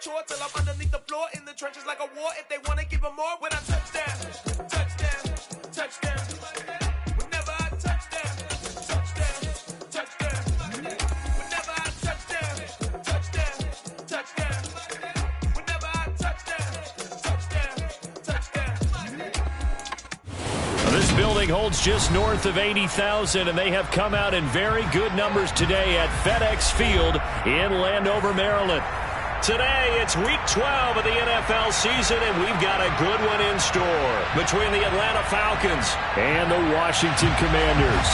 chore till I'm underneath the floor in the trenches like a war. If they want to give them more, when I touchdown, touchdown, touchdown. Whenever I touchdown, touchdown, touchdown. Whenever I touchdown, touchdown, touchdown. Whenever I touchdown, touchdown, touchdown. This building holds just north of 80,000, and they have come out in very good numbers today at FedEx Field in Landover, Maryland. Today, it's Week 12 of the NFL season, and we've got a good one in store between the Atlanta Falcons and the Washington Commanders.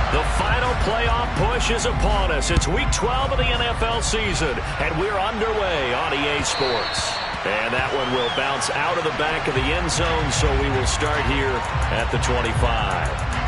The final playoff push is upon us. It's Week 12 of the NFL season, and we're underway on EA Sports. And that one will bounce out of the back of the end zone, so we will start here at the 25.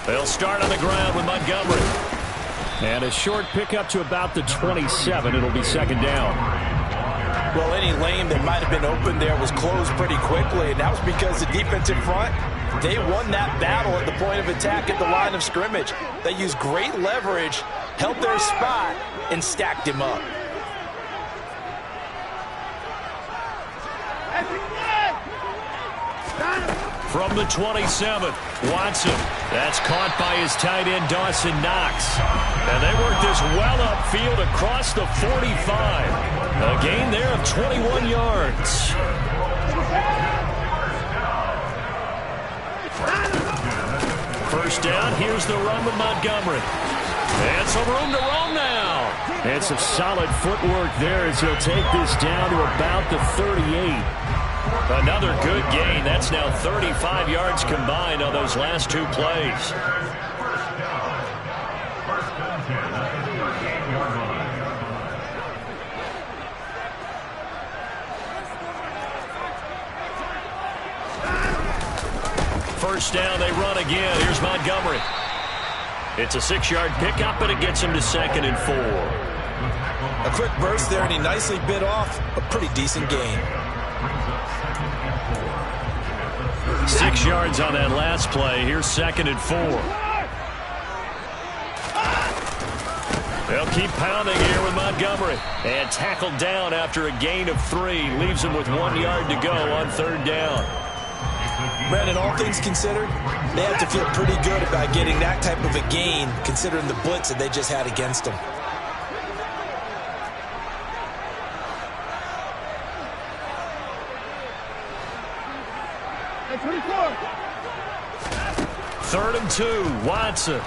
They'll start on the ground with Montgomery. And a short pickup to about the 27. It'll be second down. Well, any lane that might have been open there was closed pretty quickly, and that was because the defensive front, they won that battle at the point of attack at the line of scrimmage. They used great leverage, held their spot, and stacked him up. From the 27th, Watson. That's caught by his tight end, Dawson Knox. And they work this well upfield across the 45. A gain there of 21 yards. First down, here's the run with Montgomery. And some room to roam now. And some solid footwork there as he'll take this down to about the 38. Another good gain. That's now 35 yards combined on those last two plays. First down, they run again. Here's Montgomery. It's a 6-yard pickup, but it gets him to 2nd and 4. A quick burst there, and he nicely bit off a pretty decent gain. 6 yards on that last play. Here's 2nd and 4. They'll keep pounding here with Montgomery. And tackled down after a gain of 3. Leaves him with 1 yard to go on 3rd down. Brandon, all things considered, they have to feel pretty good about getting that type of a gain, considering the blitz that they just had against them. Third and 2, Watson.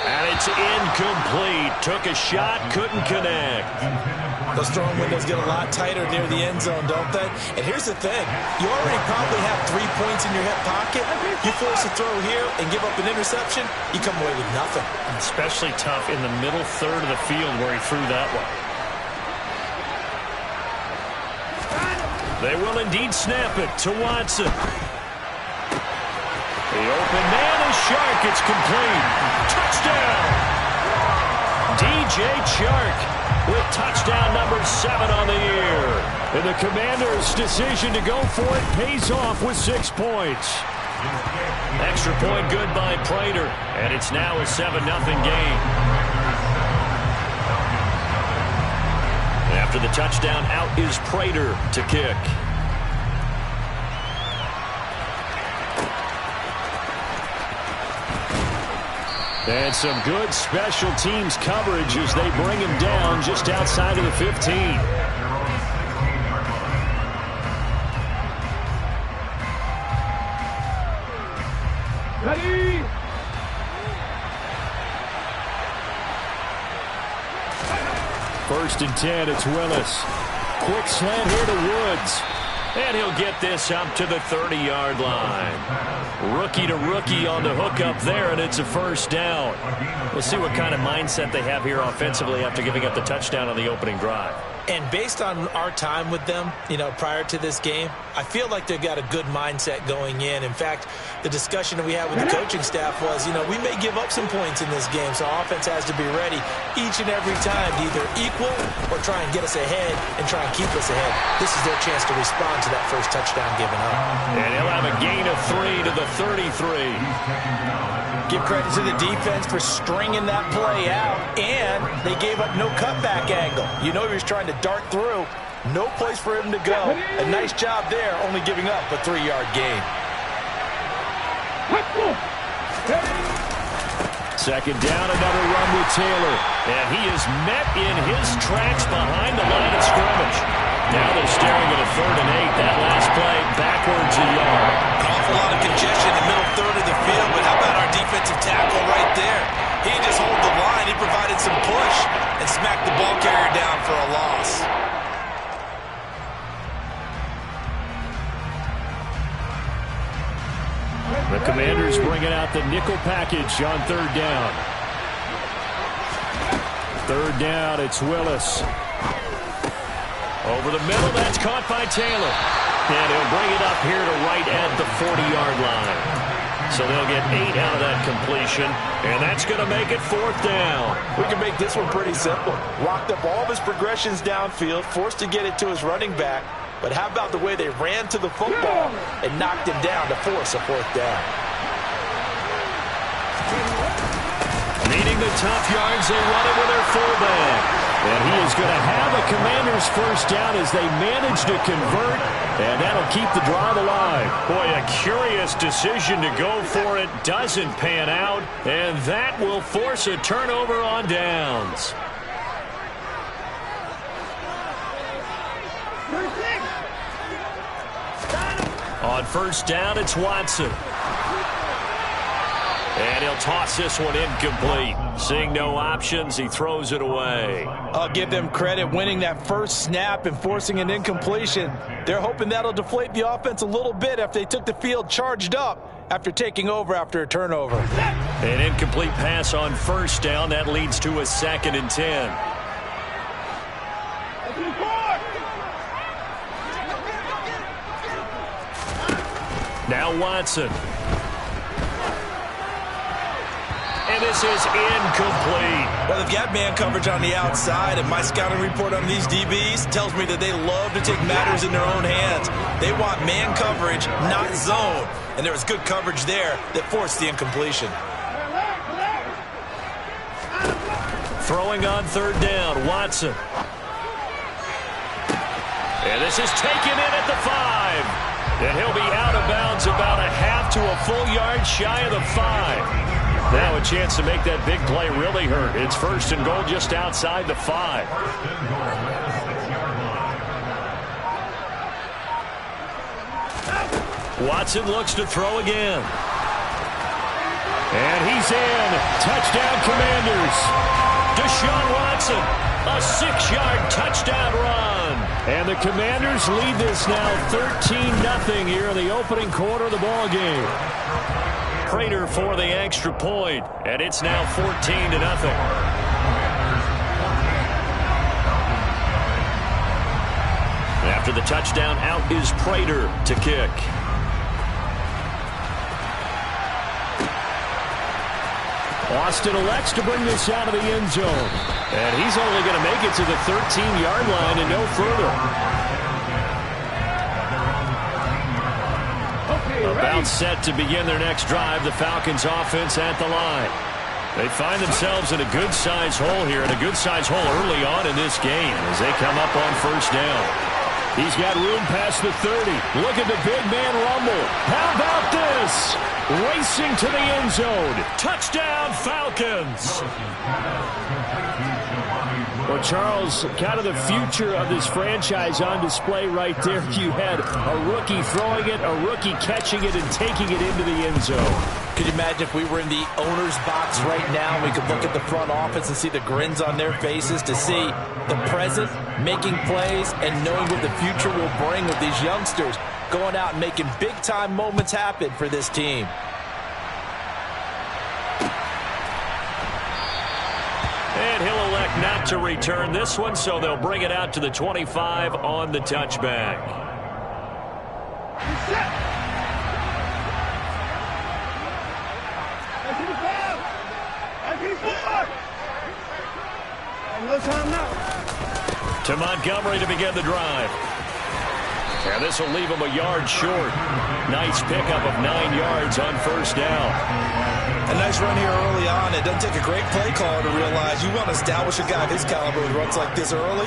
And it's incomplete. Took a shot, couldn't connect. Those throwing windows get a lot tighter near the end zone, don't they? And here's the thing. You already probably have 3 points in your hip pocket. You force a throw here and give up an interception, you come away with nothing. Especially tough in the middle third of the field where he threw that one. They will indeed snap it to Watson. The open man is Chark. It's complete. Touchdown! DJ Chark with touchdown number 7 on the year. And the Commanders' decision to go for it pays off with 6 points. Extra point good by Prater. And it's now a 7-0 game. After the touchdown, out is Prater to kick. And some good special teams coverage as they bring him down just outside of the 15. Ready? First and 10, it's Willis. Quick slant here to Woods. And he'll get this up to the 30-yard line. Rookie to rookie on the hook up there, and it's a first down. We'll see what kind of mindset they have here offensively after giving up the touchdown on the opening drive. And based on our time with them, prior to this game, I feel like they've got a good mindset going in. In fact, the discussion that we had with the coaching staff was, we may give up some points in this game, so our offense has to be ready each and every time to either equal or try and get us ahead and try and keep us ahead. This is their chance to respond to that first touchdown given up. And he'll have a gain of 3 to the 33. Give credit to the defense for stringing that play out, and they gave up no cutback angle. He was trying to dart through. No place for him to go. A nice job there, only giving up a 3-yard gain. Second down, another run with Taylor. And he is met in his tracks behind the line of scrimmage. Now they're staring at a 3rd and 8. That last play, backwards a yard. An awful lot of congestion in the middle third of the field, but how about our defensive tackle right there? He didn't just hold the line. He provided some push and smacked the ball carrier down for a loss. The Commanders bringing out the nickel package on 3rd down. 3rd down, it's Willis. Over the middle, that's caught by Taylor. And he'll bring it up here to right at the 40-yard line. So they'll get 8 out of that completion, and that's going to make it 4th down. We can make this one pretty simple. Locked up all of his progressions downfield, forced to get it to his running back. But how about the way they ran to the football and knocked him down to force a 4th down? Needing the tough yards, they run it with their fullback. And he is going to have a Commander's 1st down as they manage to convert, and that'll keep the drive alive. Boy, a curious decision to go for it. Doesn't pan out, and that will force a turnover on downs. On 1st down, it's Watson. And he'll toss this one incomplete. Seeing no options, he throws it away. I'll give them credit winning that first snap and forcing an incompletion. They're hoping that'll deflate the offense a little bit after they took the field charged up after taking over after a turnover. An incomplete pass on 1st down. That leads to a 2nd and 10. Now Watson. And this is incomplete. Well, they've got man coverage on the outside, and my scouting report on these DBs tells me that they love to take matters in their own hands. They want man coverage, not zone. And there was good coverage there that forced the incompletion. Throwing on 3rd down, Watson. And this is taken in at the 5. And he'll be out of bounds about a half to a full yard shy of the 5. Now a chance to make that big play really hurt. It's 1st and goal just outside the 5. Watson looks to throw again. And he's in. Touchdown, Commanders. Deshaun Watson, a 6-yard touchdown run. And the Commanders lead this now 13-0 here in the opening quarter of the ball game. Prater for the extra point, and it's now 14-0. After the touchdown, out is Prater to kick. Austin elects to bring this out of the end zone. And he's only going to make it to the 13-yard line and no further. About set to begin their next drive, the Falcons offense at the line. They find themselves in a good-sized hole here, and a good-sized hole early on in this game as they come up on 1st down. He's got room past the 30. Look at the big man rumble. How about this? Racing to the end zone. Touchdown, Falcons. Well, Charles, kind of the future of this franchise on display right there. You had a rookie throwing it, a rookie catching it, and taking it into the end zone. Could you imagine if we were in the owner's box right now, we could look at the front office and see the grins on their faces, to see the present making plays and knowing what the future will bring with these youngsters going out and making big-time moments happen for this team. And he'll elect elect not to return this one, so they'll bring it out to the 25 on the touchback. To Montgomery to begin the drive. And this will leave him a yard short. Nice pickup of 9 yards on first down. A nice run here early on. It doesn't take a great play caller to realize you want to establish a guy of his caliber with runs like this early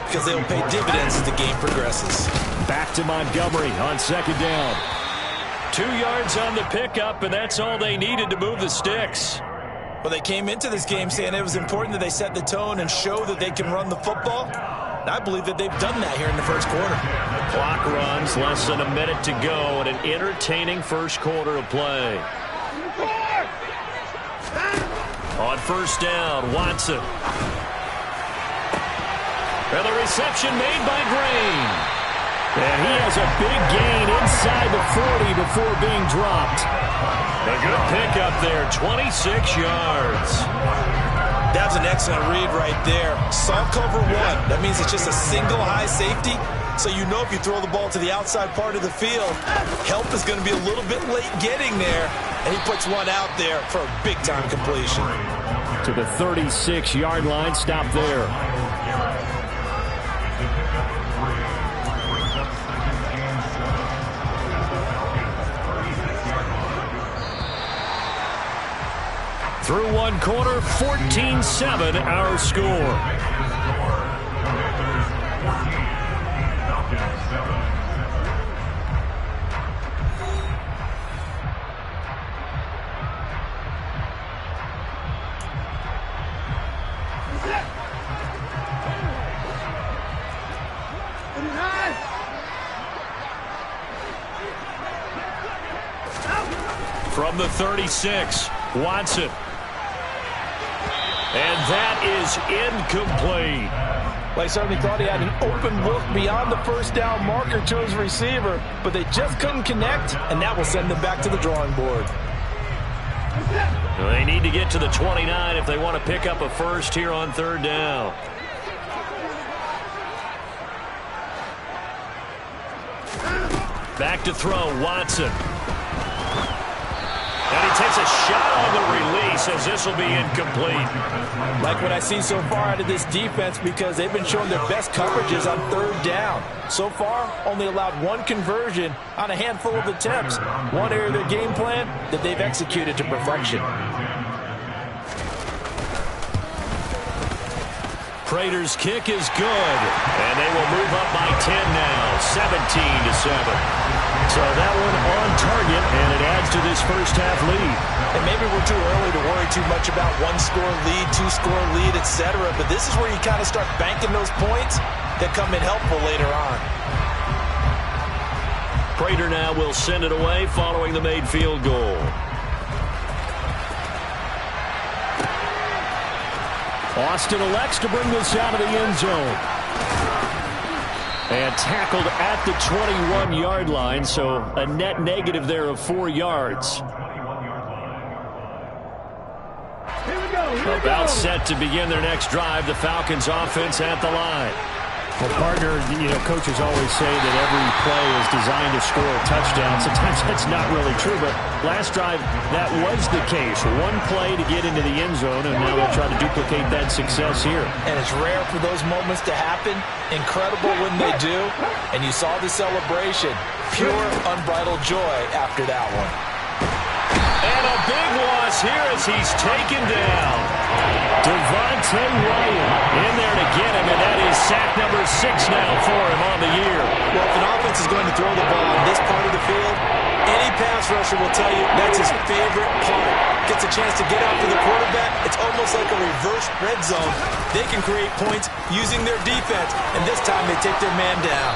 because they will pay dividends as the game progresses. Back to Montgomery on second down. 2 yards on the pickup, and that's all they needed to move the sticks. Well, they came into this game saying it was important that they set the tone and show that they can run the football. And I believe that they've done that here in the first quarter. Clock runs, less than a minute to go, and an entertaining first quarter of play. On first down, Watson. And the reception made by Green. And he has a big gain inside the 40 before being dropped. A good pickup there, 26 yards. That's an excellent read right there. Saw cover one. That means it's just a single high safety. So you know if you throw the ball to the outside part of the field, help is going to be a little bit late getting there. And he puts one out there for a big-time completion. To the 36-yard line, stop there. Through one quarter, 14-7 our score. From the 36, Watson. And that is incomplete. Well, he certainly thought he had an open look beyond the first down marker to his receiver, but they just couldn't connect, and that will send them back to the drawing board. Well, they need to get to the 29 if they want to pick up a first here on third down. Back to throw, Watson. And he takes a shot on the release as this will be incomplete. Like what I see so far out of this defense because they've been showing their best coverages on third down. So far, only allowed one conversion on a handful of attempts. One area of their game plan that they've executed to perfection. Prater's kick is good. And they will move up by 10 now, 17-7. So that one on target, and it adds to this first half lead. And maybe we're too early to worry too much about one-score lead, two-score lead, etc. But this is where you kind of start banking those points that come in helpful later on. Prater now will send it away following the made field goal. Austin elects to bring this out of the end zone. And tackled at the 21-yard line, so a net negative there of 4 yards. About set to begin their next drive, the Falcons offense at the line. Well, partner, coaches always say that every play is designed to score a touchdown. Sometimes that's not really true, but last drive, that was the case. One play to get into the end zone, and now they'll try to duplicate that success here. And it's rare for those moments to happen. Incredible when they do. And you saw the celebration. Pure, unbridled joy after that one. And a big loss here as he's taken down. Devontae Wyatt in there to get him, and that is sack number 6 now for him on the year. Well, if an offense is going to throw the ball on this part of the field, any pass rusher will tell you that's his favorite part. Gets a chance to get out to the quarterback. It's almost like a reverse red zone. They can create points using their defense, and this time they take their man down.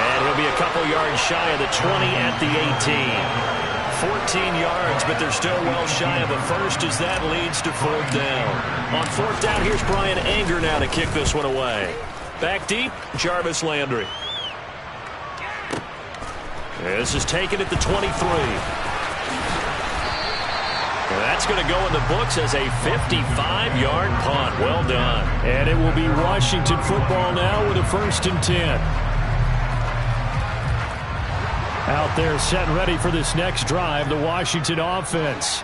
And he'll be a couple yards shy of the 20 at the 18. 14 yards, but they're still well shy of a first as that leads to fourth down. On fourth down, here's Brian Anger now to kick this one away. Back deep, Jarvis Landry. This is taken at the 23. That's going to go in the books as a 55-yard punt. Well done. And it will be Washington football now with a 1st and 10. Out there set and ready for this next drive, the Washington offense.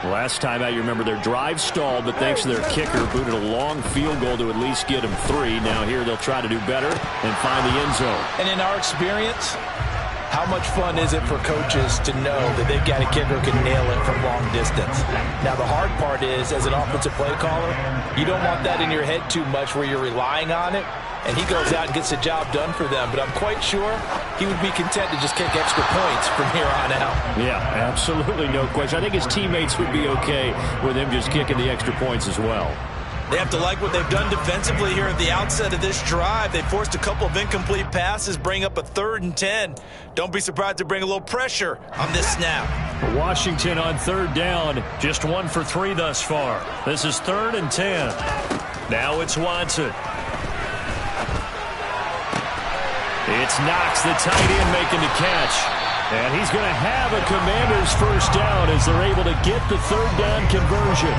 Last time out, you remember their drive stalled, but thanks to their kicker, booted a long field goal to at least get them 3. Now here they'll try to do better and find the end zone. And in our experience, how much fun is it for coaches to know that they've got a kicker who can nail it from long distance? Now, the hard part is, as an offensive play caller, you don't want that in your head too much where you're relying on it, and he goes out and gets the job done for them. But I'm quite sure he would be content to just kick extra points from here on out. Yeah, absolutely no question. I think his teammates would be okay with him just kicking the extra points as well. They have to like what they've done defensively here at the outset of this drive. They forced a couple of incomplete passes, bring up a 3rd and 10. Don't be surprised to bring a little pressure on this snap. Washington on 3rd down, just 1 for 3 thus far. This is 3rd and 10. Now it's Watson. It's Knox, the tight end, making the catch. And he's going to have a Commanders 1st down as they're able to get the 3rd down conversion.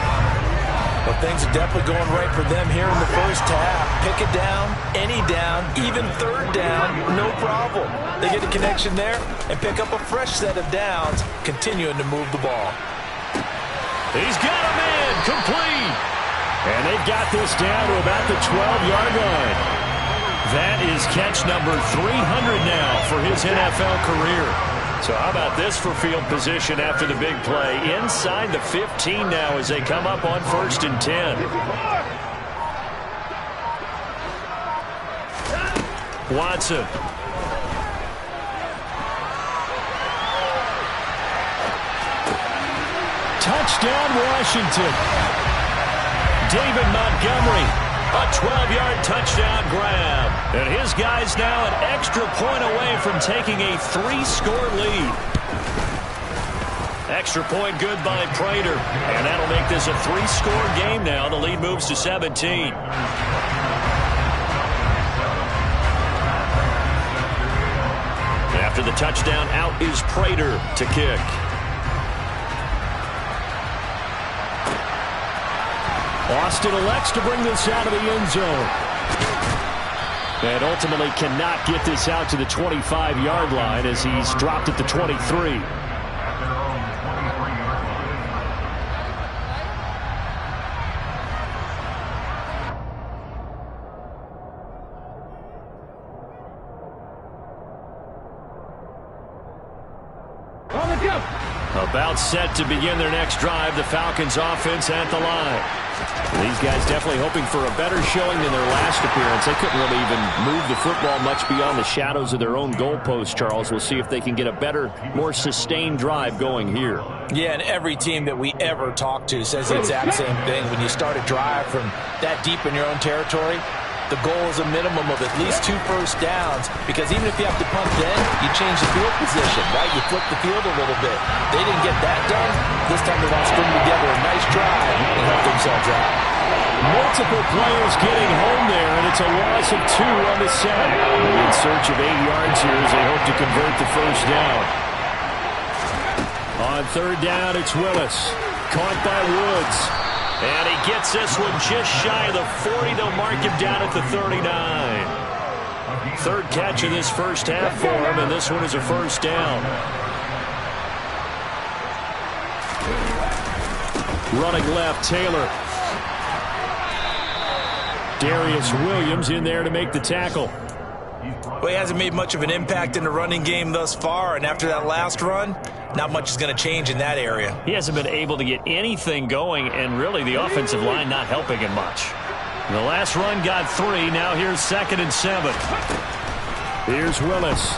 Well, things are definitely going right for them here in the first half. Pick it down, any down, even 3rd down, no problem. They get a connection there and pick up a fresh set of downs, continuing to move the ball. He's got a man, complete. And they've got this down to about the 12-yard line. That is catch number 300 now for his NFL career. So how about this for field position after the big play? Inside the 15 now as they come up on 1st and 10. Watson. Touchdown, Washington. David Montgomery. A 12-yard touchdown grab. And his guy's now an extra point away from taking a 3-score lead. Extra point good by Prater. And that'll make this a 3-score game now. The lead moves to 17. After the touchdown, out is Prater to kick. Austin elects to bring this out of the end zone. And ultimately cannot get this out to the 25-yard line as he's dropped at the 23. About set to begin their next drive, the Falcons offense at the line. These guys definitely hoping for a better showing than their last appearance. They couldn't really even move the football much beyond the shadows of their own goalpost, Charles. We'll see if they can get a better, more sustained drive going here. Yeah, and every team that we ever talk to says the exact same thing. When you start a drive from that deep in your own territory, the goal is a minimum of at least 2 first downs, because even if you have to punt then, you change the field position, right? You flip the field a little bit. They didn't get that done. This time they want to string together a nice drive and help themselves out. Multiple players getting home there, and it's a loss of 2 on the sack. In search of 8 yards here as they hope to convert the first down. On 3rd down, it's Willis. Caught by Woods. And he gets this one just shy of the 40. They'll mark him down at the 39. 3rd catch of this first half for him, and this one is a first down. Running left, Taylor. Darius Williams in there to make the tackle. Well, he hasn't made much of an impact in the running game thus far, and after that last run, not much is going to change in that area. He hasn't been able to get anything going, and really the offensive line not helping him much. The last run got 3. Now here's 2nd and 7. Here's Willis.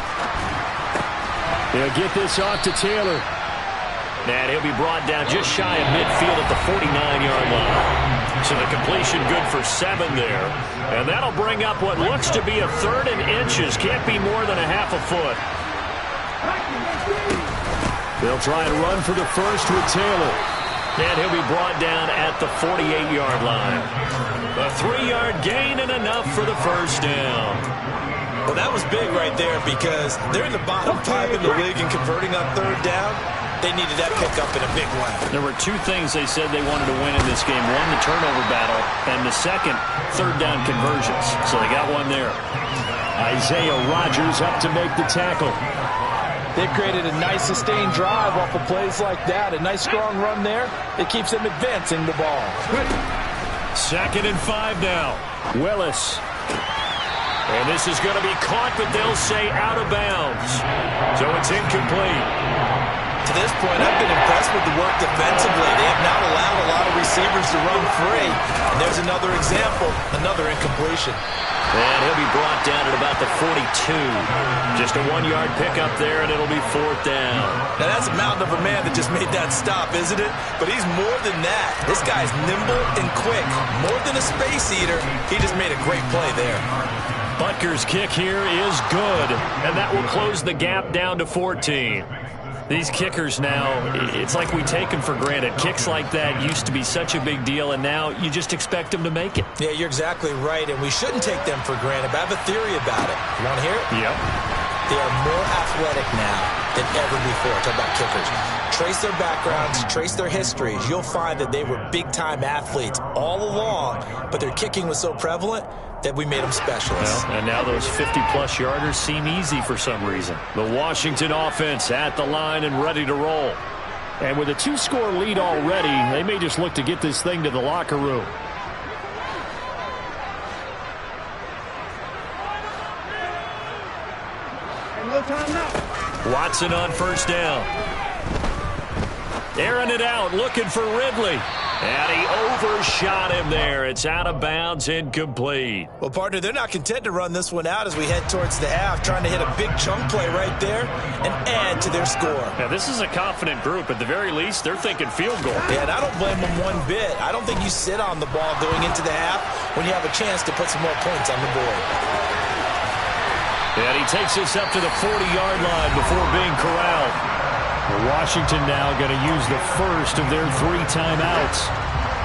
He'll get this off to Taylor. And he'll be brought down just shy of midfield at the 49-yard line. So the completion good for 7 there. And that'll bring up what looks to be a 3rd and inches. Can't be more than a half a foot. They'll try and run for the first with Taylor. And he'll be brought down at the 48-yard line. A 3-yard gain and enough for the first down. Well, that was big right there because they're in the bottom 5 in the league in converting on 3rd down. They needed that pickup in a big way. There were two things they said they wanted to win in this game. One, the turnover battle, and the second, third down conversions. So they got one there. Isaiah Rodgers up to make the tackle. They've created a nice sustained drive off of plays like that. A nice strong run there. It keeps them advancing the ball. 2nd and 5 now. Willis. And this is going to be caught, but they'll say out of bounds. So it's incomplete. To this point, I've been impressed with the work defensively. They have not allowed a lot of receivers to run free. And there's another example, another incompletion. And he'll be brought down at about the 42. Just a 1-yard pickup there, and it'll be 4th down. Now, that's a mountain of a man that just made that stop, isn't it? But he's more than that. This guy's nimble and quick. More than a space eater, he just made a great play there. Butker's kick here is good, and that will close the gap down to 14. These kickers now, it's like we take them for granted. Kicks like that used to be such a big deal, and now you just expect them to make it. Yeah, you're exactly right, and we shouldn't take them for granted, but I have a theory about it. You want to hear it? Yep. They are more athletic now than ever before. Talk about kickers. Trace their backgrounds, trace their histories. You'll find that they were big-time athletes all along, but their kicking was so prevalent that we made them specialists. Well, and now those 50-plus yarders seem easy for some reason. The Washington offense at the line and ready to roll. And with a 2-score lead already, they may just look to get this thing to the locker room. Watson on 1st down. Airing it out, looking for Ridley. And he overshot him there. It's out of bounds, incomplete. Well, partner, they're not content to run this one out as we head towards the half, trying to hit a big chunk play right there and add to their score. Now, this is a confident group. At the very least, they're thinking field goal. Yeah, and I don't blame them one bit. I don't think you sit on the ball going into the half when you have a chance to put some more points on the board. And he takes this up to the 40-yard line before being corralled. Washington now going to use the first of their 3 timeouts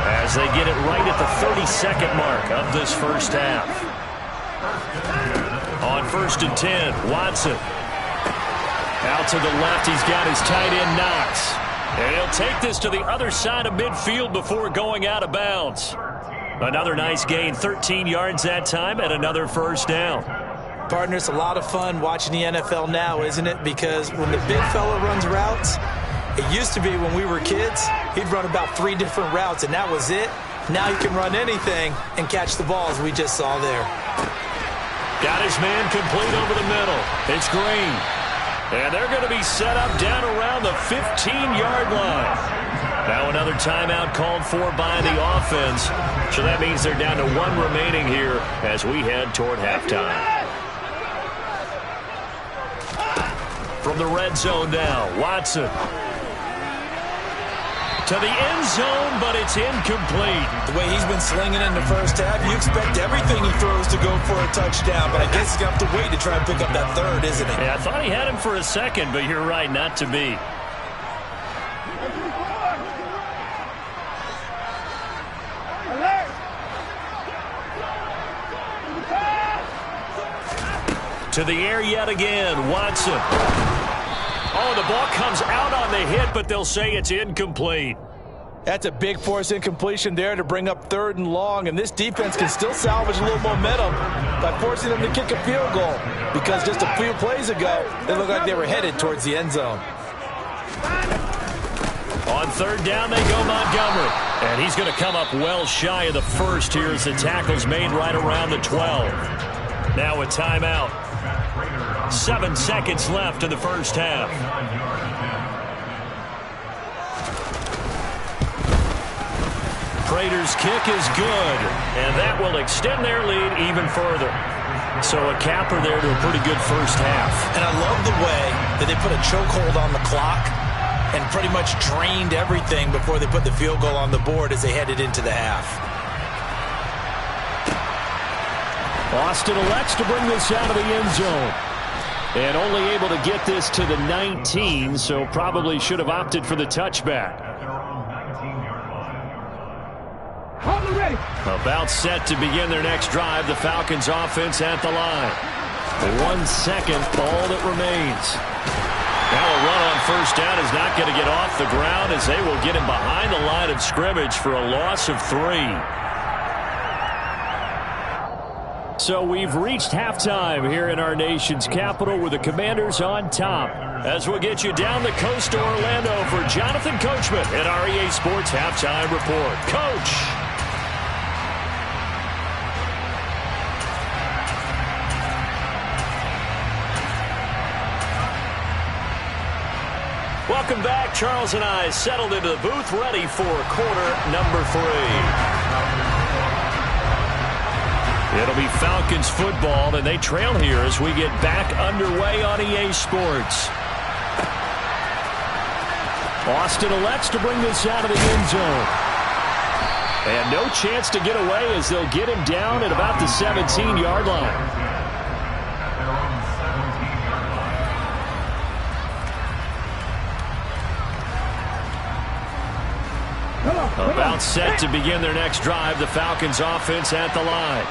as they get it right at the 32nd mark of this first half. On 1st and 10, Watson. Out to the left, he's got his tight end Knox. And he'll take this to the other side of midfield before going out of bounds. Another nice gain, 13 yards that time, and another first down. Partner, it's a lot of fun watching the NFL now, isn't it? Because when the big fella runs routes, it used to be when we were kids, he'd run about 3 different routes, and that was it. Now he can run anything and catch the ball, as we just saw there. Got his man complete over the middle. It's Green. And they're going to be set up down around the 15-yard line. Now another timeout called for by the offense. So that means they're down to 1 remaining here as we head toward halftime. From the red zone now, Watson. To the end zone, but it's incomplete. The way he's been slinging in the first half, you expect everything he throws to go for a touchdown, but I guess he's going to have to wait to try and pick up that third, isn't he? Yeah, I thought he had him for a second, but you're right, not to be. To the air yet again, Watson. Oh, the ball comes out on the hit, but they'll say it's incomplete. That's a big force incompletion there to bring up 3rd and long, and this defense can still salvage a little momentum by forcing them to kick a field goal, because just a few plays ago, they looked like they were headed towards the end zone. On 3rd down, they go Montgomery. And he's going to come up well shy of the first here as the tackle's made right around the 12. Now a timeout. 7 seconds left in the first half. Prater's kick is good, and that will extend their lead even further. So a capper there to a pretty good first half. And I love the way that they put a chokehold on the clock and pretty much drained everything before they put the field goal on the board as they headed into the half. Austin elects to bring this out of the end zone. And only able to get this to the 19, so probably should have opted for the touchback. About set to begin their next drive. The Falcons offense at the line. 1 second, all that remains. Now a run on first down is not going to get off the ground as they will get him behind the line of scrimmage for a loss of 3. So we've reached halftime here in our nation's capital with the Commanders on top. As we'll get you down the coast to Orlando for Jonathan Coachman at our EA Sports Halftime Report. Coach! Welcome back. Charles and I settled into the booth, ready for quarter number 3. It'll be Falcons football, and they trail here as we get back underway on EA Sports. Austin elects to bring this out of the end zone. And no chance to get away as they'll get him down at about the 17-yard line. About set to begin their next drive, the Falcons offense at the line.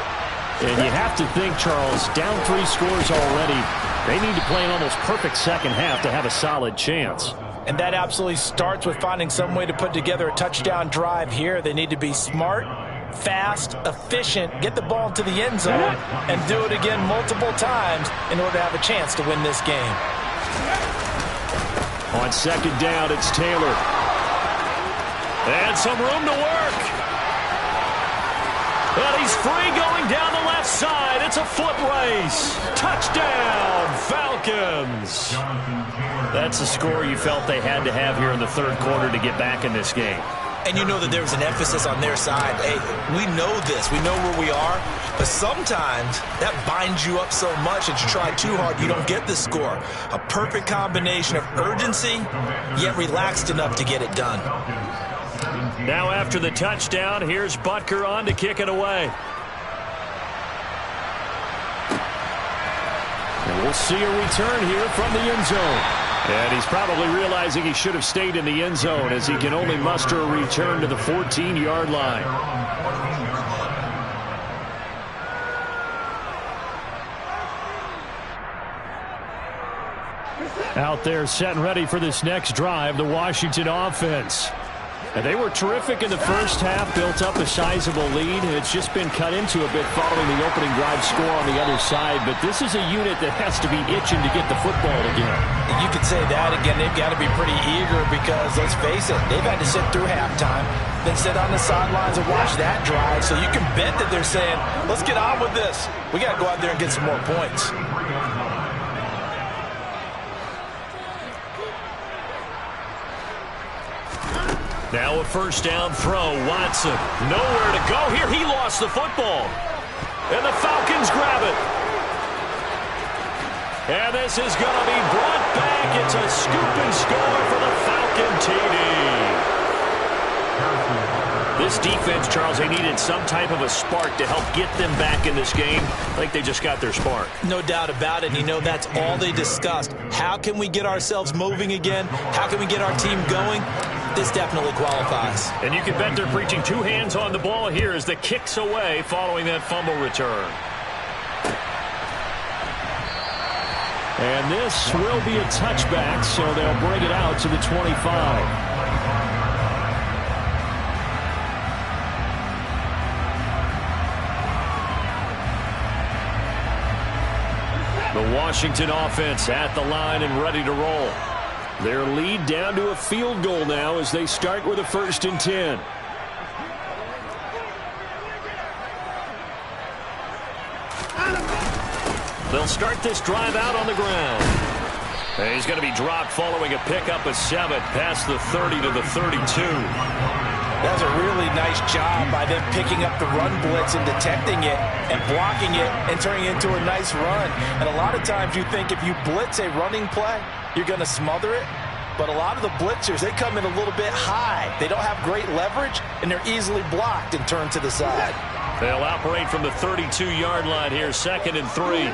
And you have to think, Charles, down 3 scores already. They need to play an almost perfect second half to have a solid chance. And that absolutely starts with finding some way to put together a touchdown drive here. They need to be smart, fast, efficient, get the ball to the end zone, and do it again multiple times in order to have a chance to win this game. On second down, it's Taylor. And some room to work. And he's free going down the left side. It's a foot race. Touchdown, Falcons. That's a score you felt they had to have here in the third quarter to get back in this game. And you know that there was an emphasis on their side. Hey, we know this. We know where we are. But sometimes that binds you up so much that you try too hard, you don't get the score. A perfect combination of urgency, yet relaxed enough to get it done. Now after the touchdown, here's Butker on to kick it away. And we'll see a return here from the end zone. And he's probably realizing he should have stayed in the end zone as he can only muster a return to the 14-yard line. Out there set and ready for this next drive, the Washington offense. And they were terrific in the first half, built up a sizable lead. It's just been cut into a bit following the opening drive score on the other side. But this is a unit that has to be itching to get the football again. You could say that again. They've got to be pretty eager because, let's face it, they've had to sit through halftime, then sit on the sidelines and watch that drive. So you can bet that they're saying, let's get on with this. We got to go out there and get some more points. Now a first down throw. Watson nowhere to go here. He lost the football. And the Falcons grab it. And this is going to be brought back. It's a scoop and score for the Falcon TD. This defense, Charles, they needed some type of a spark to help get them back in this game. I think they just got their spark. No doubt about it. You know, that's all they discussed. How can we get ourselves moving again? How can we get our team going? This definitely qualifies. And you can bet they're preaching 2 hands on the ball here as the kick's away following that fumble return. And this will be a touchback, so they'll bring it out to the 25. The Washington offense at the line and ready to roll. Their lead down to a field goal now as they start with a 1st and 10. They'll start this drive out on the ground. And he's going to be dropped following a pickup of 7 past the 30 to the 32. That was a really nice job by them picking up the run blitz and detecting it and blocking it and turning it into a nice run. And a lot of times you think if you blitz a running play, you're going to smother it. But a lot of the blitzers, they come in a little bit high. They don't have great leverage, and they're easily blocked and turned to the side. They'll operate from the 32-yard line here, 2nd and 3.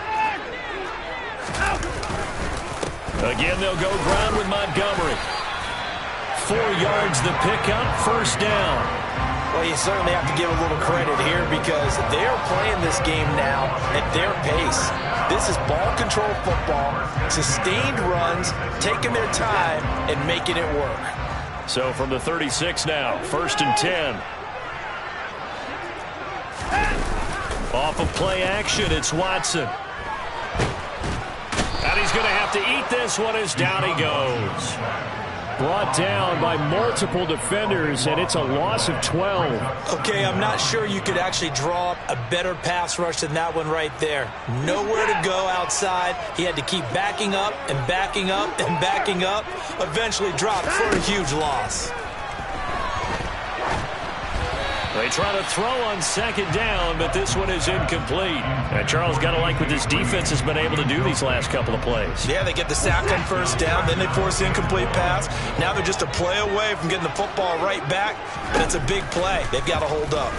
Again, they'll go ground with Montgomery. 4 yards the pickup, 1st down. Well, you certainly have to give a little credit here because they're playing this game now at their pace. This is ball control football, sustained runs, taking their time and making it work. So from the 36 now, 1st and 10. Off of play action, it's Watson. And he's going to have to eat this one as down he goes. Brought down by multiple defenders, and it's a loss of 12. Okay, I'm not sure you could actually draw up a better pass rush than that one right there. Nowhere to go outside. He had to keep backing up and backing up and backing up. Eventually dropped for a huge loss. They try to throw on 2nd down, but this one is incomplete. And Charles, got to like what this defense has been able to do these last couple of plays. Yeah, they get the sack on 1st down, then they force the incomplete pass. Now they're just a play away from getting the football right back, but it's a big play. They've got to hold up.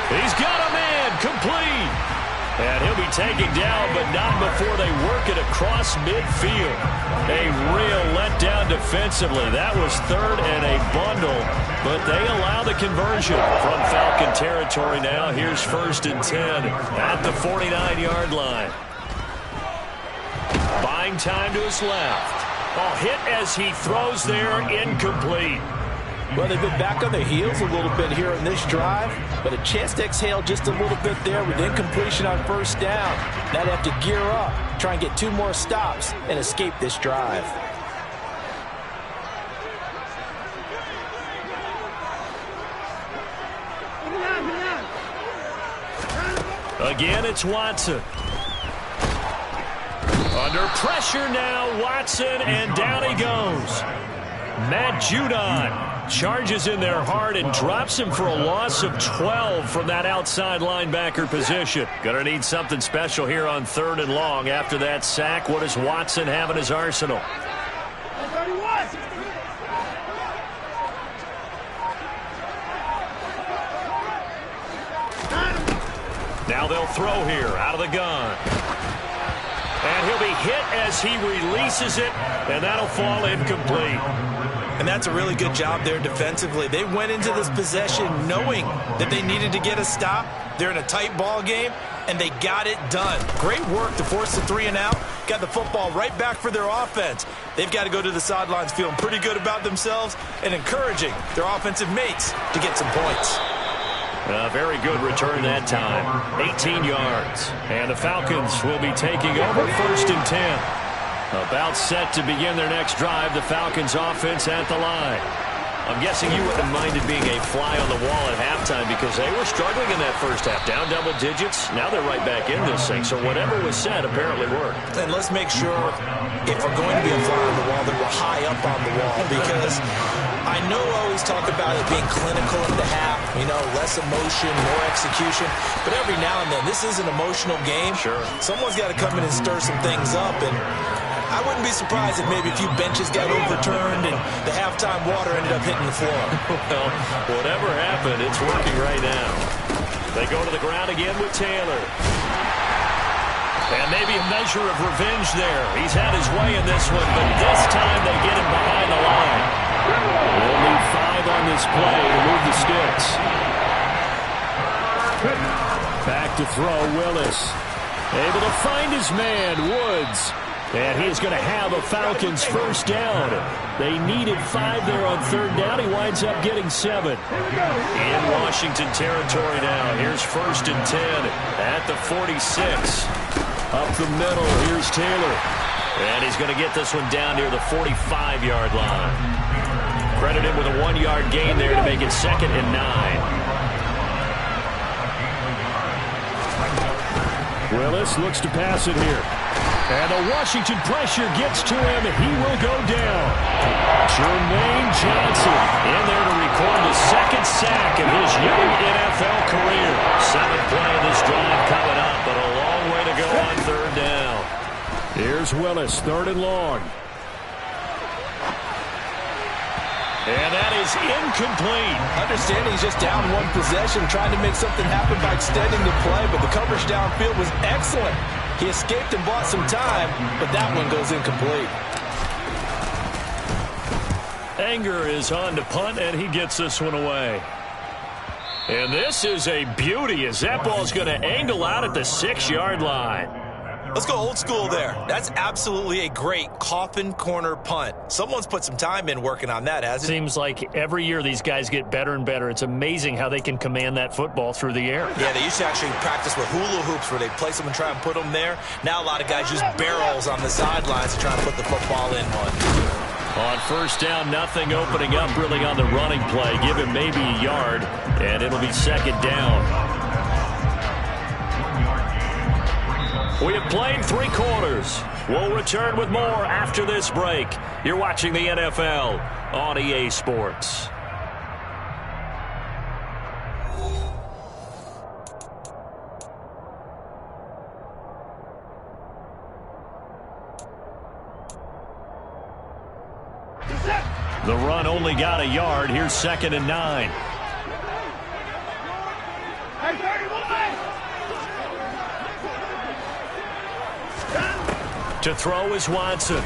He's got a man, complete. And he'll be taken down, but not before they work it across midfield. A real letdown defensively. That was 3rd and a bundle, but they allow the conversion from Falcon territory now. Here's 1st and 10 at the 49-yard line. Buying time to his left. Ball hit as he throws there, incomplete. Well, they've been back on their heels a little bit here on this drive, but a chance to exhale just a little bit there with incompletion on 1st down. Now they have to gear up, try and get 2 more stops, and escape this drive. Again, it's Watson. Under pressure now, Watson, and down he goes. Matt Judon charges in there hard and drops him for a loss of 12 from that outside linebacker position. Gonna need something special here on 3rd and long. After that sack, what does Watson have in his arsenal? Now they'll throw here out of the gun. And he'll be hit as he releases it, and that'll fall incomplete. And that's a really good job there defensively. They went into this possession knowing that they needed to get a stop. They're in a tight ball game, and they got it done. Great work to force the 3 and out. Got the football right back for their offense. They've got to go to the sidelines feeling pretty good about themselves and encouraging their offensive mates to get some points. A very good return that time. 18 yards. And the Falcons will be taking over 1st and 10. About set to begin their next drive. The Falcons offense at the line. I'm guessing you wouldn't have minded being a fly on the wall at halftime because they were struggling in that first half. Down double digits. Now they're right back in this thing. So whatever was said apparently worked. And let's make sure if we're going to be a fly on the wall that we're high up on the wall, because I know I always talk about it being clinical at the half, you know, less emotion, more execution. But every now and then, this is an emotional game. Sure. Someone's got to come in and stir some things up. And I wouldn't be surprised if maybe a few benches got overturned and the halftime water ended up hitting the floor. Well, whatever happened, it's working right now. They go to the ground again with Taylor. And maybe a measure of revenge there. He's had his way in this one, but this time they get him behind the line. They'll need 5 on this play to move the sticks. Back to throw, Willis. Able to find his man, Woods. And he's going to have a Falcons first down. They needed 5 there on 3rd down. He winds up getting 7. In Washington territory now. Here's 1st and 10 at the 46. Up the middle, here's Taylor. And he's going to get this one down near the 45-yard line. Credit him with a 1-yard gain there to make it 2nd and 9. Willis looks to pass it here. And the Washington pressure gets to him. He will go down. Jermaine Johnson in there to record the 2nd sack of his young NFL career. 7th play of this drive coming up, but a long way to go on 3rd down. Here's Willis, 3rd and long. And that is incomplete. Understanding he's just down 1 possession, trying to make something happen by extending the play, but the coverage downfield was excellent. He escaped and bought some time, but that one goes incomplete. Anger is on to punt, and he gets this one away. And this is a beauty as that ball's going to angle out at the 6-yard line. Let's go old school there. That's absolutely a great coffin corner punt. Someone's put some time in working on that, hasn't it? Seems like every year these guys get better and better. It's amazing how they can command that football through the air. Yeah, they used to actually practice with hula hoops where they place them and try and put them there. Now a lot of guys use barrels on the sidelines to try and put the football in one. On first down, nothing opening up really on the running play. Give him maybe a yard, and it'll be second down. We have played 3 quarters. We'll return with more after this break. You're watching the NFL on EA Sports. The run only got a yard. Here's 2nd and 9. To throw is Watson.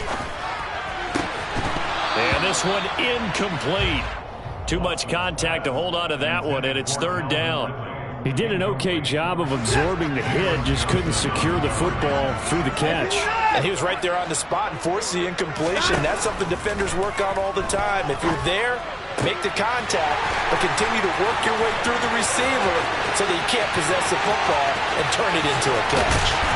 And this one incomplete. Too much contact to hold on to that one, and it's 3rd down. He did an okay job of absorbing the hit, just couldn't secure the football through the catch. And he was right there on the spot and forced the incompletion. That's something defenders work on all the time. If you're there, make the contact, but continue to work your way through the receiver so that you can't possess the football and turn it into a catch.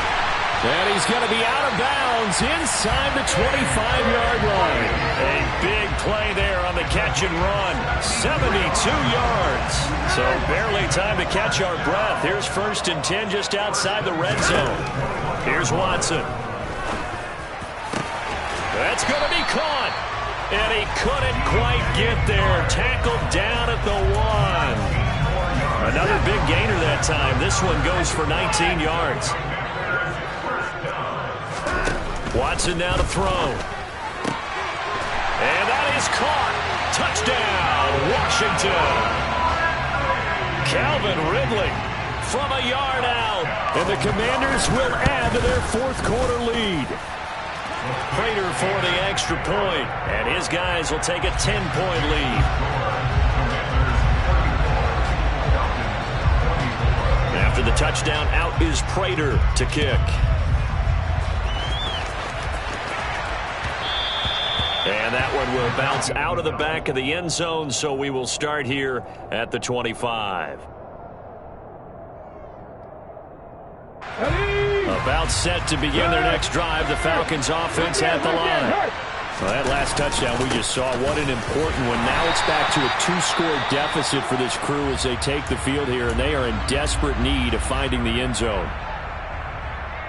And he's going to be out of bounds inside the 25-yard line. A big play there on the catch and run. 72 yards. So barely time to catch our breath. Here's 1st and 10 just outside the red zone. Here's Watson. That's going to be caught. And he couldn't quite get there. Tackled down at the 1. Another big gainer that time. This one goes for 19 yards. Watson now to throw. And that is caught. Touchdown, Washington. Calvin Ridley from a yard out. And the Commanders will add to their 4th quarter lead. Prater for the extra point. And his guys will take a 10-point lead. After the touchdown, out is Prater to kick. And that one will bounce out of the back of the end zone, so we will start here at the 25. About set to begin their next drive. The Falcons offense at the line. Well, that last touchdown we just saw, what an important one. Now it's back to a 2-score deficit for this crew as they take the field here, and they are in desperate need of finding the end zone.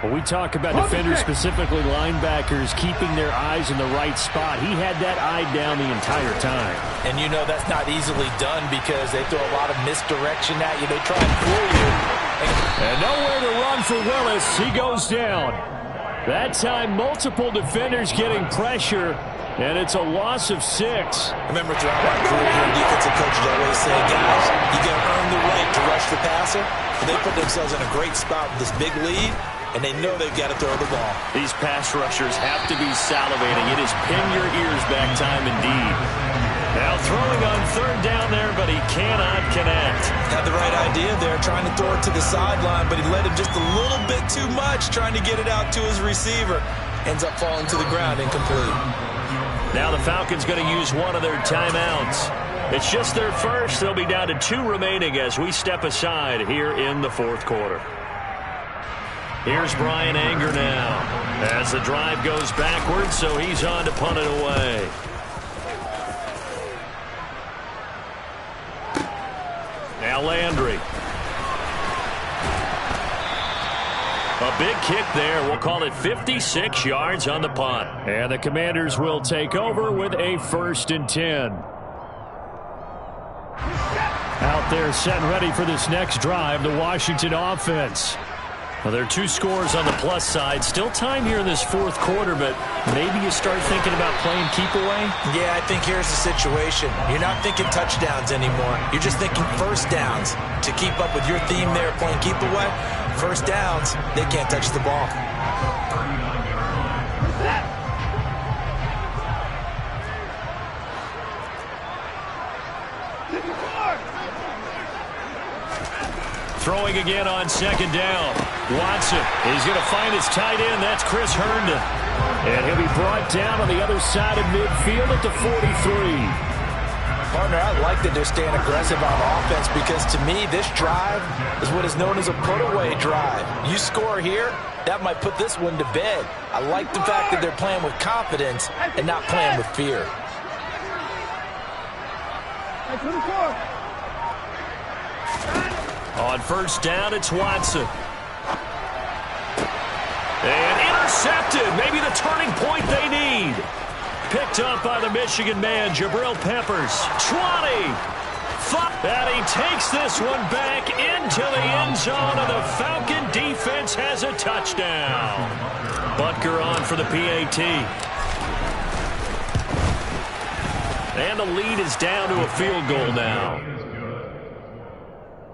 When we talk about defenders, specifically linebackers, keeping their eyes in the right spot, he had that eye down the entire time. And you know that's not easily done because they throw a lot of misdirection at you. They try and fool you. And nowhere to run for Willis. He goes down. That time, multiple defenders getting pressure, and it's a loss of 6. Remember, throughout my career here, defensive coaches always say, guys, you got to earn the right to rush the passer. And they put themselves in a great spot with this big lead. And they know they've got to throw the ball. These pass rushers have to be salivating. It is pin your ears back time indeed. Now throwing on 3rd down there, but he cannot connect. Had the right idea there, trying to throw it to the sideline, but he led him just a little bit too much, trying to get it out to his receiver. Ends up falling to the ground, incomplete. Now the Falcons going to use one of their timeouts. It's just their first. They'll be down to 2 remaining as we step aside here in the 4th quarter. Here's Brian Anger now as the drive goes backwards, so he's on to punt it away. Now Landry. A big kick there. We'll call it 56 yards on the punt. And the Commanders will take over with a 1st and 10. Out there set and ready for this next drive, the Washington offense. Well, there are 2 scores on the plus side. Still time here in this 4th quarter, but maybe you start thinking about playing keep away? Yeah, I think here's the situation. You're not thinking touchdowns anymore. You're just thinking 1st downs. To keep up with your theme there, playing keep away, 1st downs, they can't touch the ball. throwing again on second down. Watson, he's going to find his tight end. That's Chris Herndon. And he'll be brought down on the other side of midfield at the 43. Partner, I like that they're staying aggressive on offense because to me, this drive is what is known as a put-away drive. You score here, that might put this one to bed. I like the fact that they're playing with confidence and not playing with fear. On first down, it's Watson. And intercepted. Maybe the turning point they need. Picked up by the Michigan man, Jabril Peppers. 20. And he takes this one back into the end zone, and the Falcon defense has a touchdown. Butker on for the PAT. And the lead is down to a field goal now.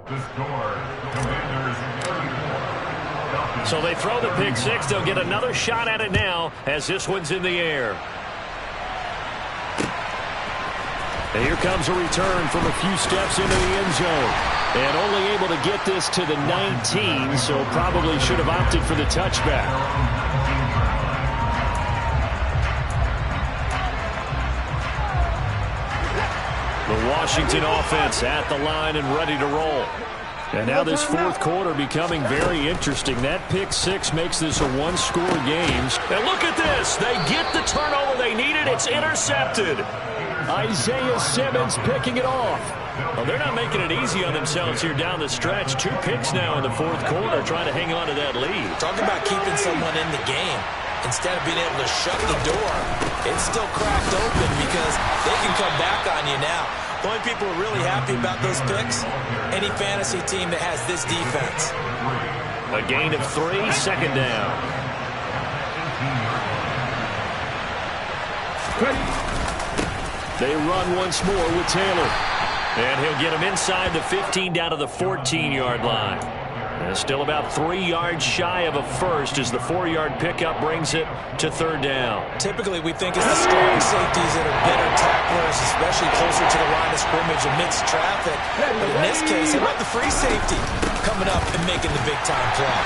The score, Commanders 34. So they throw the pick six. They'll get another shot at it now as this one's in the air. And here comes a return from a few steps into the end zone. And only able to get this to the 19, so probably should have opted for the touchback. The Washington offense at the line and ready to roll. And now this fourth quarter becoming very interesting. That pick six makes this a one-score game. And look at this. They get the turnover they needed. It's intercepted. Isaiah Simmons picking it off. Well, they're not making it easy on themselves here down the stretch. 2 picks now in the fourth quarter trying to hang on to that lead. Talk about keeping someone in the game. Instead of being able to shut the door, it's still cracked open because they can come back on you now. The only people who are really happy about those picks, any fantasy team that has this defense. A gain of 3, second down. They run once more with Taylor. And he'll get him inside the 15 down to the 14-yard line. And still about 3 yards shy of a first as the 4-yard pickup brings it to third down. Typically, we think it's the strong safeties that are better tacklers, especially closer to the line of scrimmage amidst traffic. But in this case, how about the free safety coming up and making the big-time play?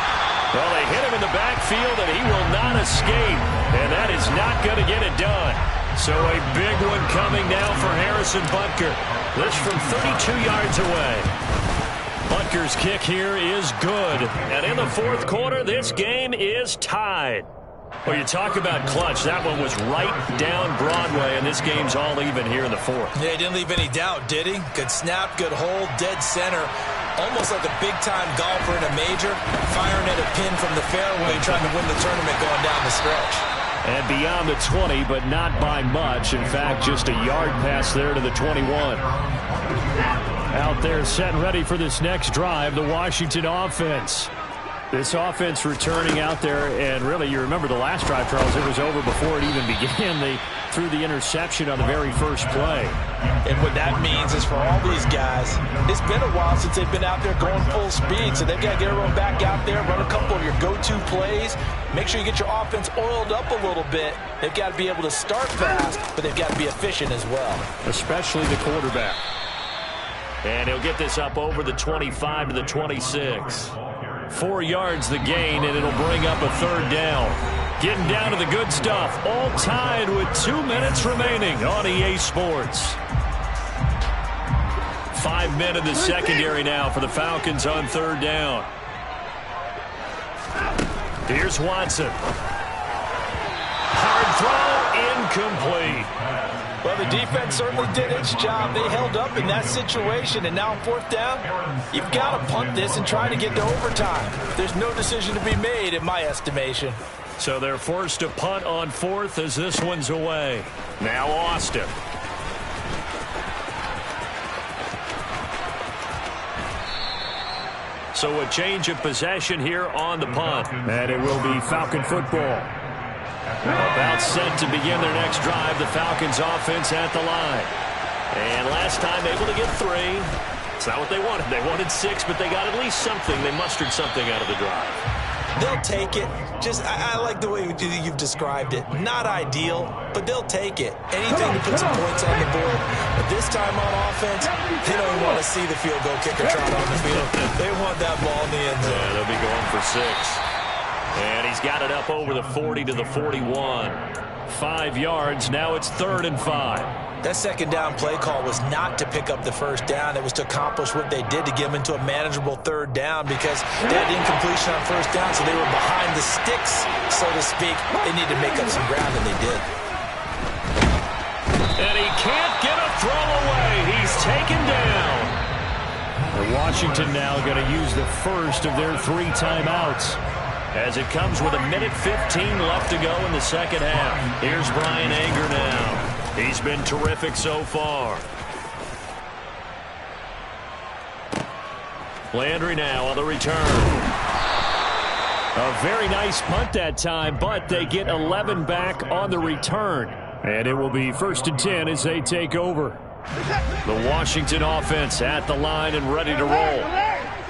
Well, they hit him in the backfield, and he will not escape. And that is not going to get it done. So a big one coming now for Harrison Butker. This from 32 yards away. Butker's kick here is good. And in the fourth quarter, this game is tied. Well, you talk about clutch. That one was right down Broadway, and this game's all even here in the fourth. Yeah, he didn't leave any doubt, did he? Good snap, good hold, dead center. Almost like a big-time golfer in a major, firing at a pin from the fairway, trying to win the tournament going down the stretch. And beyond the 20, but not by much. In fact, just a yard pass there to the 21. Out there set and ready for this next drive, the Washington offense. This offense returning out there, and really, you remember the last drive, Charles, it was over before it even began. They threw the interception on the very first play. And what that means is for all these guys, it's been a while since they've been out there going full speed, so they've got to get everyone back out there, run a couple of your go-to plays, make sure you get your offense oiled up a little bit. They've got to be able to start fast, but they've got to be efficient as well. Especially the quarterback. And he'll get this up over the 25 to the 26. 4 yards the gain, and it'll bring up a third down. Getting down to the good stuff. All tied with 2 minutes remaining on EA Sports. 5 men in the secondary now for the Falcons on third down. Here's Watson. Hard throw, incomplete. Well, the defense certainly did its job. They held up in that situation, and now on fourth down, you've got to punt this and try to get to overtime. There's no decision to be made, in my estimation. So they're forced to punt on fourth as this one's away. Now Austin. So a change of possession here on the punt. And it will be Falcon football. About set to begin their next drive, the Falcons offense at the line. And last time able to get 3. It's not what they wanted. They wanted 6, but they got at least something. They mustered something out of the drive. They'll take it. I like the way you've described it. Not ideal, but they'll take it. Anything to put some points on the board. But this time on offense, they don't even want to see the field goal kicker trot on the field. They want that ball in the end zone. Yeah, they'll be going for 6. And he's got it up over the 40 to the 41. 5 yards. Now it's 3rd and 5. That second down play call was not to pick up the first down. It was to accomplish what they did to get them into a manageable 3rd down because they had incompletion on first down, so they were behind the sticks, so to speak. They need to make up some ground, and they did. And he can't get a throw away. He's taken down. And Washington now going to use the first of their 3 timeouts as it comes with 1:15 left to go in the second half. Here's Brian Anger now. He's been terrific so far. Landry now on the return. A very nice punt that time, but they get 11 back on the return. And it will be 1st and 10 as they take over. The Washington offense at the line and ready to roll.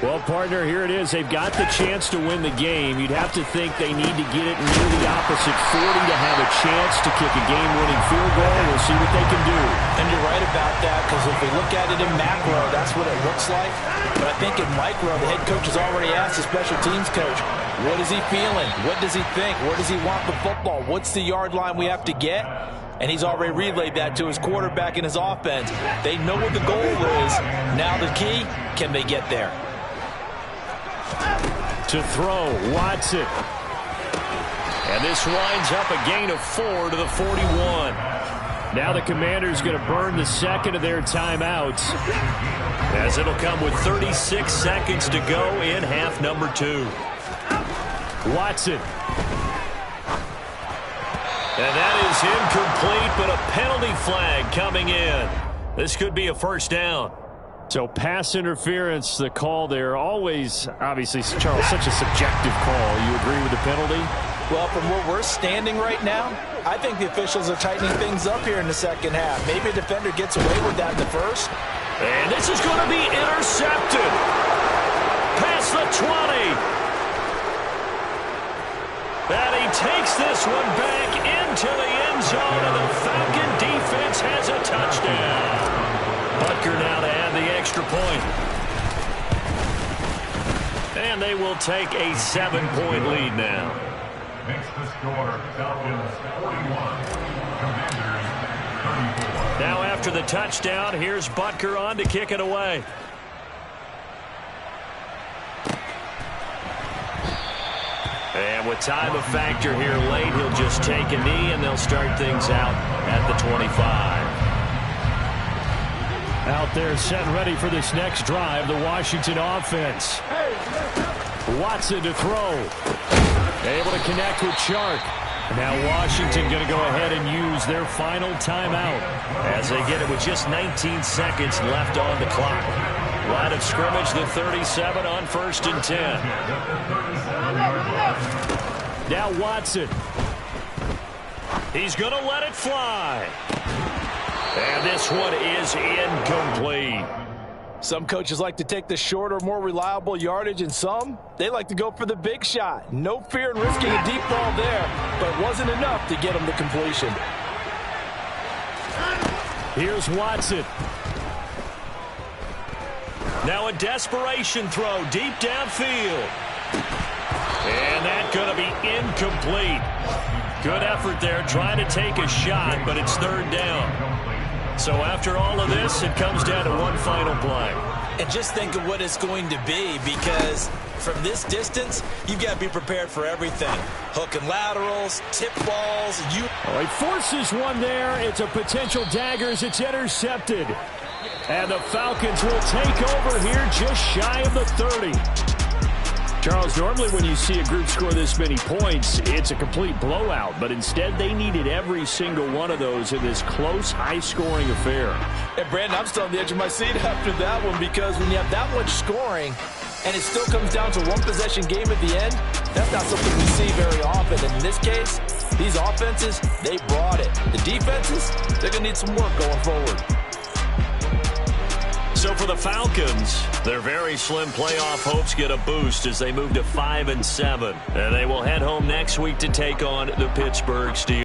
Well, partner, here it is. They've got the chance to win the game. You'd have to think they need to get it near the opposite 40 to have a chance to kick a game-winning field goal. We'll see what they can do. And you're right about that, because if we look at it in macro, that's what it looks like. But I think in micro, the head coach has already asked the special teams coach, what is he feeling? What does he think? Where does he want the football? What's the yard line we have to get? And he's already relayed that to his quarterback and his offense. They know what the goal is. Now the key, can they get there? To throw, Watson. And this winds up a gain of 4 to the 41. Now the Commanders going to burn the second of their timeouts, as it'll come with 36 seconds to go in half number 2. Watson. And that is incomplete, but a penalty flag coming in. This could be a first down. So pass interference, the call there. Always, obviously, Charles, such a subjective call. You agree with the penalty? Well, from where we're standing right now, I think the officials are tightening things up here in the second half. Maybe a defender gets away with that in the first. And this is going to be intercepted. Past the 20. And he takes this one back into the end zone, and the Falcon defense has a touchdown. Butker now to add the extra point. And they will take a 7-point lead now. Makes the score Falcons 41, Commanders 34. Now after the touchdown, here's Butker on to kick it away. And with time of factor here late, he'll just take a knee, and they'll start things out at the 25. Out there set and ready for this next drive, the Washington offense. Watson to throw. Able to connect with Chark. Now Washington going to go ahead and use their final timeout as they get it with just 19 seconds left on the clock. Line of scrimmage, the 37 on 1st and 10. Now Watson. He's going to let it fly. And this one is incomplete. Some coaches like to take the shorter, more reliable yardage, and some, they like to go for the big shot. No fear in risking a deep ball there, but it wasn't enough to get him to completion. Here's Watson. Now a desperation throw deep downfield. And that's going to be incomplete. Good effort there trying to take a shot, but it's 3rd down. So after all of this, it comes down to one final play. And just think of what it's going to be, because from this distance, you've got to be prepared for everything. Hook and laterals, tip balls. Oh, he forces one there. It's a potential dagger as it's intercepted. And the Falcons will take over here just shy of the 30. Charles, normally when you see a group score this many points, it's a complete blowout. But instead, they needed every single one of those in this close, high-scoring affair. And, Brandon, I'm still on the edge of my seat after that one, because when you have that much scoring and it still comes down to one-possession game at the end, that's not something we see very often. And in this case, these offenses, they brought it. The defenses, they're going to need some work going forward. So for the Falcons, their very slim playoff hopes get a boost as they move to 5-7. And they will head home next week to take on the Pittsburgh Steelers.